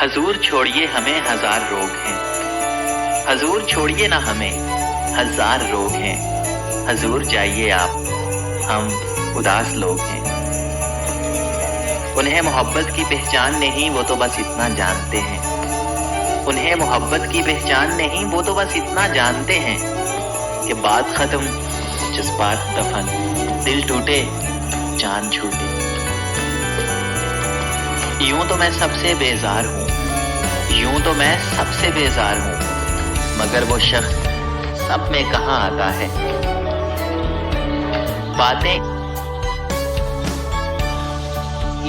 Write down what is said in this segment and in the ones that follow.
हजूर छोड़िए हमें हजार रोग हैं, हजूर छोड़िए ना हमें हजार रोग हैं, हजूर जाइए आप, हम उदास लोग हैं। उन्हें मोहब्बत की पहचान नहीं, वो तो बस इतना जानते हैं। उन्हें मोहब्बत की पहचान नहीं, वो तो बस इतना जानते हैं कि बात खत्म, जज्बात दफन, दिल टूटे, जान छूटे। यूं तो मैं सबसे बेजार हूँ, यूं तो मैं सबसे बेजार हूँ, मगर वो शख्स सब में कहाँ आता है। बातें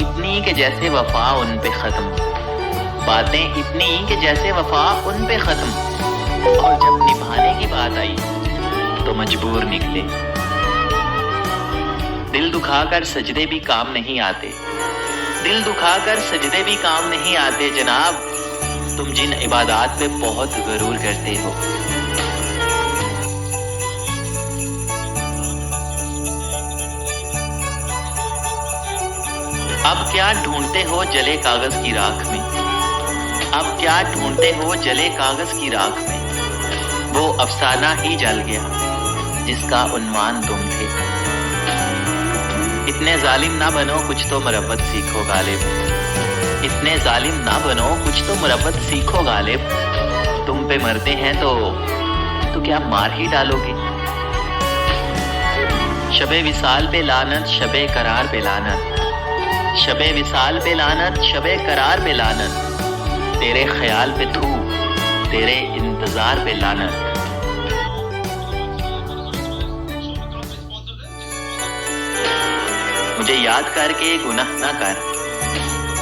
इतनी के जैसे वफा उन पे खत्म, बातें इतनी के जैसे वफा उन पे खत्म, और जब निभाने की बात आई तो मजबूर निकले। दिल दुखाकर सजदे भी काम नहीं आते, दिल दुखाकर सजदे भी काम नहीं आते जनाब, तुम जिन इबादत पे बहुत गरूर करते हो। अब क्या ढूंढते हो जले कागज की राख में, अब क्या ढूंढते हो जले कागज की राख में, वो अफसाना ही जल गया जिसका उन्वान तुम थे। इतने जालिम ना बनो, कुछ तो मुरब्बत सीखो गालिब, इतने जालिम ना बनो, कुछ तो मुरब्बत सीखो गालिब। तुम पे मरते हैं तो क्या मार ही डालोगे। शबे विसाल पे लानत, शबे करार पे लानत, शबे विसाल पे लानत, शबे करार पे लानत, तेरे ख्याल पे थू, तेरे इंतजार पे लानत। मुझे याद करके गुनाह ना कर,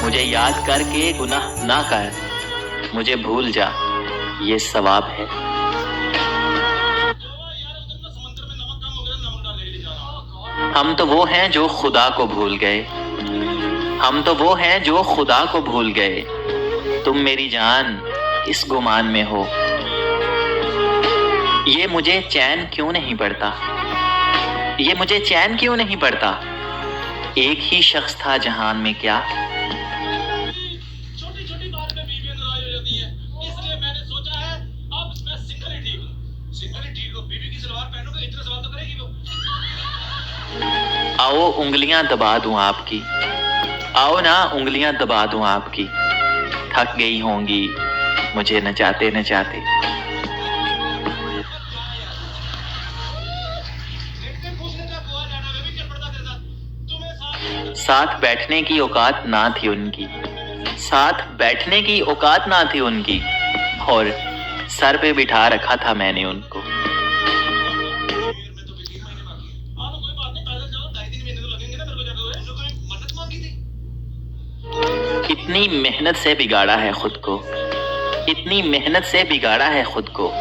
मुझे याद करके गुनाह ना कर, मुझे भूल जा ये सवाब है। हम तो वो हैं जो खुदा को भूल गए, हम तो वो हैं जो खुदा को भूल गए, तुम मेरी जान इस गुमान में हो। ये मुझे चैन क्यों नहीं पड़ता, ये मुझे चैन क्यों नहीं पड़ता, एक ही शख्स था जहान में क्या। छोटी छोटी बात पे बीवियां नाराज हो जाती हैं, इसलिए मैंने सोचा है अब मैं सिंगल ही ठीक हूँ, सिंगल ही ठीक हूँ। बीवी की सलवार पहनूंगा, इतने सवाल तो करेगी वो। आओ उंगलियां दबा दूं आपकी, आओ ना उंगलियां दबा दूं आपकी, थक गई होंगी मुझे नचाते नचाते। साथ बैठने की औकात ना थी उनकी, साथ बैठने की औकात ना थी उनकी, और सर पे बिठा रखा था मैंने उनको। इतनी मेहनत से बिगाड़ा है खुद को, इतनी मेहनत से बिगाड़ा है खुद को,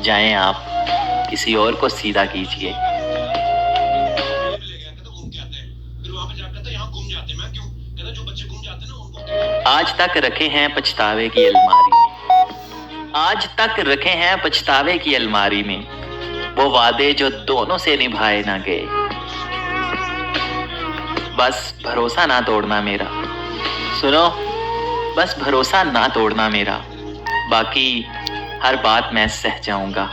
जाएं आप किसी और को सीधा कीजिए। आज तक रखे हैं पछतावे की अलमारी में, आज तक रखे हैं पछतावे की अलमारी में, वो वादे जो दोनों से निभाए ना गए। बस भरोसा ना तोड़ना मेरा, सुनो बस भरोसा ना तोड़ना मेरा, बाकी हर बात मैं सह जाऊंगा।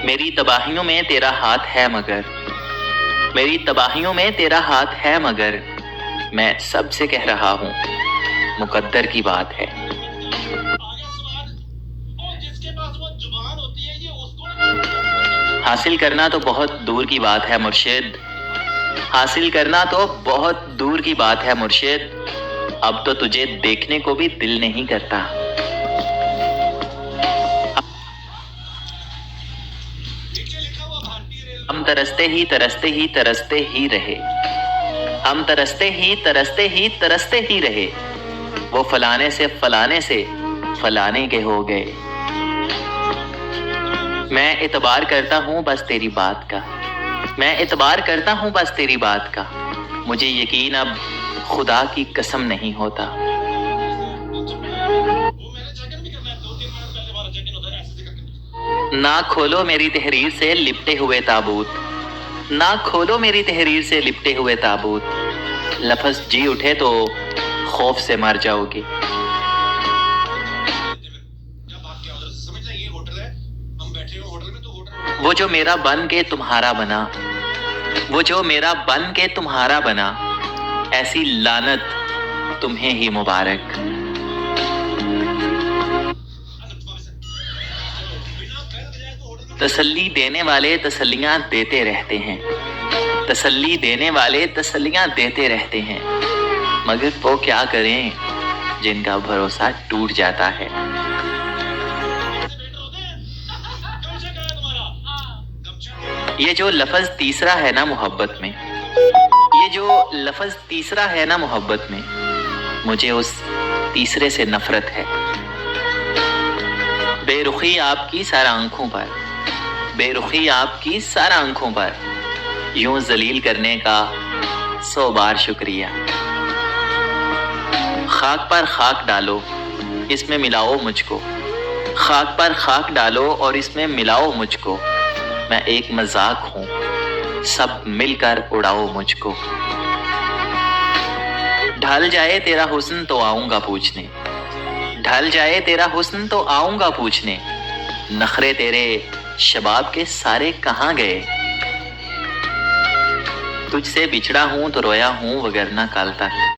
मेरी तबाहियों में तेरा हाथ है मगर, मेरी तबाहियों में तेरा हाथ है मगर, मैं सबसे कह रहा हूँ मुकद्दर की बात है। हासिल करना तो बहुत दूर की बात है मुर्शिद, हासिल करना तो बहुत दूर की बात है मुर्शिद, अब तो तुझे देखने को भी दिल नहीं करता। हम तरसते ही तरसते ही तरसते ही रहे, हम तरसते ही तरसते ही तरसते ही रहे, वो फलाने से फलाने के हो गए। मैं इतबार करता हूँ बस तेरी बात का, मैं इतबार करता हूँ बस तेरी बात का, मुझे यकीन अब खुदा की कसम नहीं होता। ना खोलो मेरी तहरीर से लिपटे हुए ताबूत, ना खोलो मेरी तहरीर से लिपटे हुए ताबूत, लफ्ज जी उठे तो खौफ से मर जाओगे। क्या बात क्या उधर समझ रहे, ये होटल है, हम बैठे हो होटल में, तो होटल वो जो मेरा बन के तुम्हारा बना, वो जो मेरा बन के तुम्हारा बना, ऐसी लानत तुम्हें ही मुबारक। तसल्ली देने वाले तसल्लियां देते रहते हैं, तसल्ली देने वाले तसल्लियां देते रहते हैं, मगर वो क्या करें जिनका भरोसा टूट जाता है। ये जो लफ्ज तीसरा है ना मोहब्बत में, ये जो लफ्ज तीसरा है ना मोहब्बत में, मुझे उस तीसरे से नफरत है। बेरुखी आपकी सारा आंखों पर, बेरुखी आपकी सारा आंखों पर, यूं जलील करने का 100 बार शुक्रिया। खाक पर खाक डालो, इसमें मिलाओ मुझको, खाक पर खाक डालो और इसमें मिलाओ मुझको। मैं एक मजाक हूं, सब मिलकर उड़ाओ मुझको। ढल जाए तेरा हुस्न तो आऊंगा पूछने, ढल जाए तेरा हुस्न तो आऊंगा पूछने, नखरे तेरे शबाब के सारे कहाँ गए। तुझसे बिछड़ा हूं तो रोया हूं वगरना कल तक।